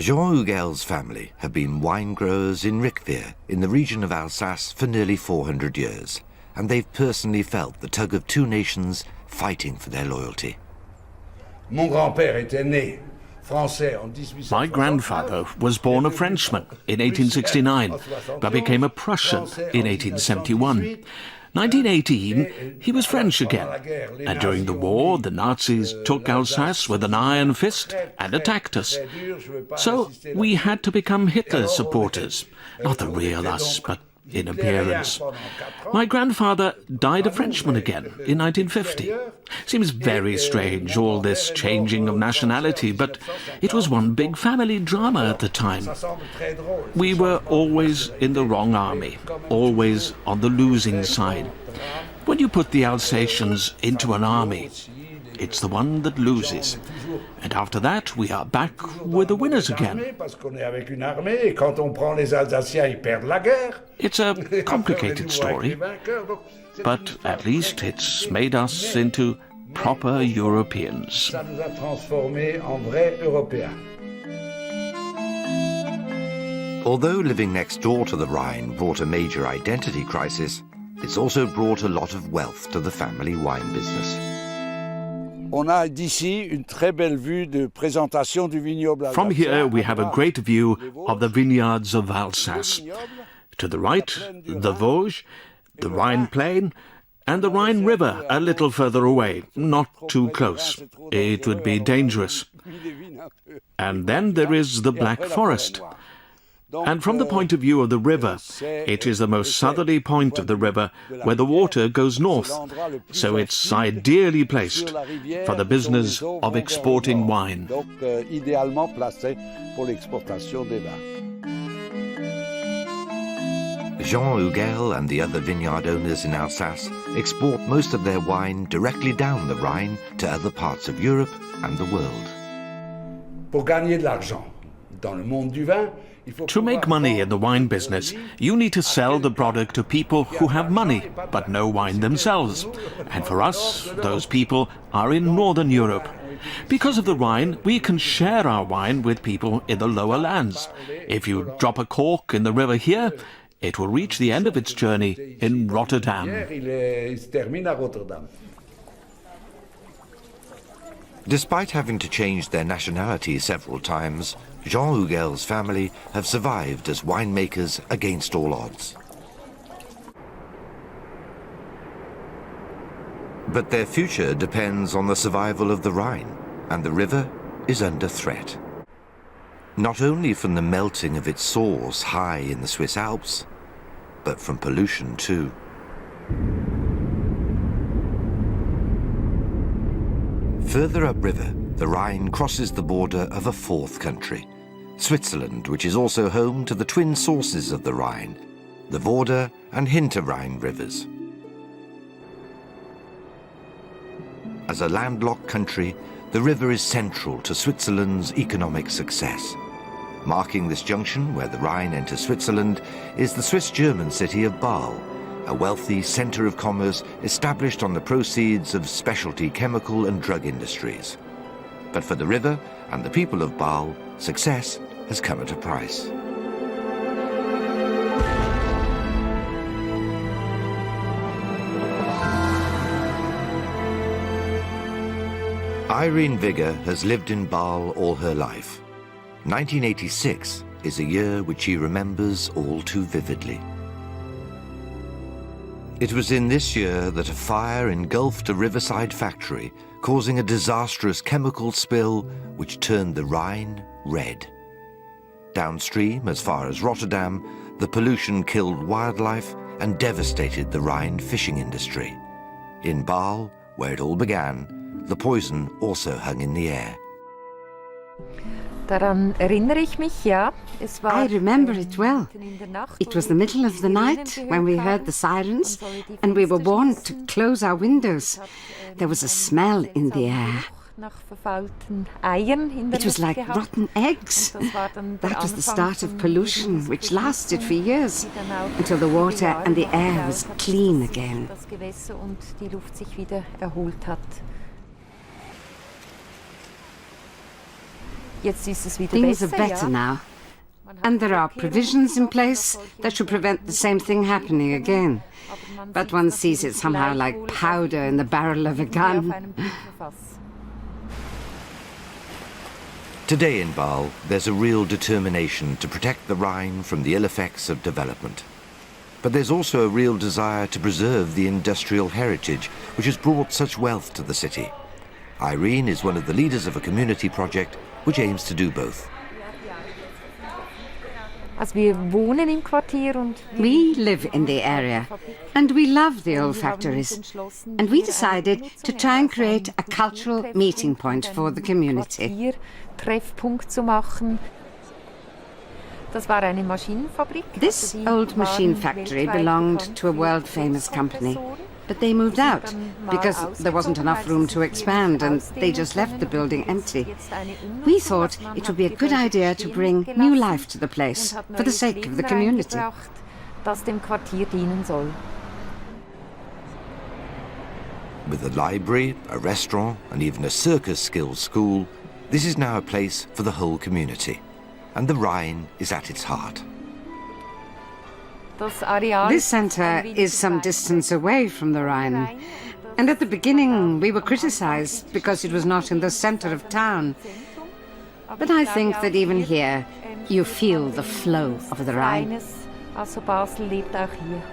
Jean Hugel's family have been wine growers in Riquewihr, in the region of Alsace, for nearly 400 years, and they've personally felt the tug of two nations fighting for their loyalty. Mon grand-père était né. My grandfather was born a Frenchman in 1869, but became a Prussian in 1871. 1918, he was French again, and during the war, the Nazis took Alsace with an iron fist and attacked us. So we had to become Hitler's supporters, not the real us, but in appearance. My grandfather died a Frenchman again in 1950. Seems very strange, all this changing of nationality, but it was one big family drama at the time. We were always in the wrong army, always on the losing side. When you put the Alsatians into an army, it's the one that loses. And after that, we are back with the winners again. It's a complicated story, but at least it's made us into proper Europeans. Although living next door to the Rhine brought a major identity crisis, it's also brought a lot of wealth to the family wine business. From here we have a great view of the vineyards of Alsace. To the right, the Vosges, the Rhine Plain, and the Rhine River a little further away, not too close. It would be dangerous. And then there is the Black Forest. And from the point of view of the river, it is the most southerly point of the river where the water goes north, so it's ideally placed for the business of exporting wine. Jean Hugel and the other vineyard owners in Alsace export most of their wine directly down the Rhine to other parts of Europe and the world. Pour gagner de l'argent dans le monde du vin, to make money in the wine business, you need to sell the product to people who have money, but no wine themselves. And for us, those people are in Northern Europe. Because of the Rhine, we can share our wine with people in the lower lands. If you drop a cork in the river here, it will reach the end of its journey in Rotterdam. Despite having to change their nationality several times, Jean Hugel's family have survived as winemakers against all odds. But their future depends on the survival of the Rhine, and the river is under threat. Not only from the melting of its source high in the Swiss Alps, but from pollution too. Further upriver, the Rhine crosses the border of a fourth country, Switzerland, which is also home to the twin sources of the Rhine, the Vorder and Hinter Rhine rivers. As a landlocked country, the river is central to Switzerland's economic success. Marking this junction where the Rhine enters Switzerland is the Swiss-German city of Bâle, a wealthy centre of commerce established on the proceeds of specialty chemical and drug industries. But for the river and the people of Bâle, success has come at a price. Irene Vigger has lived in Bâle all her life. 1986 is a year which she remembers all too vividly. It was in this year that a fire engulfed a riverside factory, causing a disastrous chemical spill which turned the Rhine red. Downstream, as far as Rotterdam, the pollution killed wildlife and devastated the Rhine fishing industry. In Bâle, where it all began, the poison also hung in the air. Daran erinnere ich mich, ja. I remember it well. It was the middle of the night when we heard the sirens and we were warned to close our windows. There was a smell in the air. It was like rotten eggs. That was the start of pollution, which lasted for years, until the water and the air was clean again. Things are better now. And there are provisions in place that should prevent the same thing happening again. But one sees it somehow like powder in the barrel of a gun. Today in Bâle, there's a real determination to protect the Rhine from the ill effects of development. But there's also a real desire to preserve the industrial heritage which has brought such wealth to the city. Irene is one of the leaders of a community project which aims to do both. We live in the area, and we love the old factories. And we decided to try and create a cultural meeting point for the community. This old machine factory belonged to a world-famous company, but they moved out because there wasn't enough room to expand, and they just left the building empty. We thought it would be a good idea to bring new life to the place for the sake of the community. With a library, a restaurant, and even a circus skills school, this is now a place for the whole community. And the Rhine is at its heart. This centre is some distance away from the Rhine. And at the beginning we were criticised because it was not in the centre of town. But I think that even here you feel the flow of the Rhine. Also Basel lebt auch hier.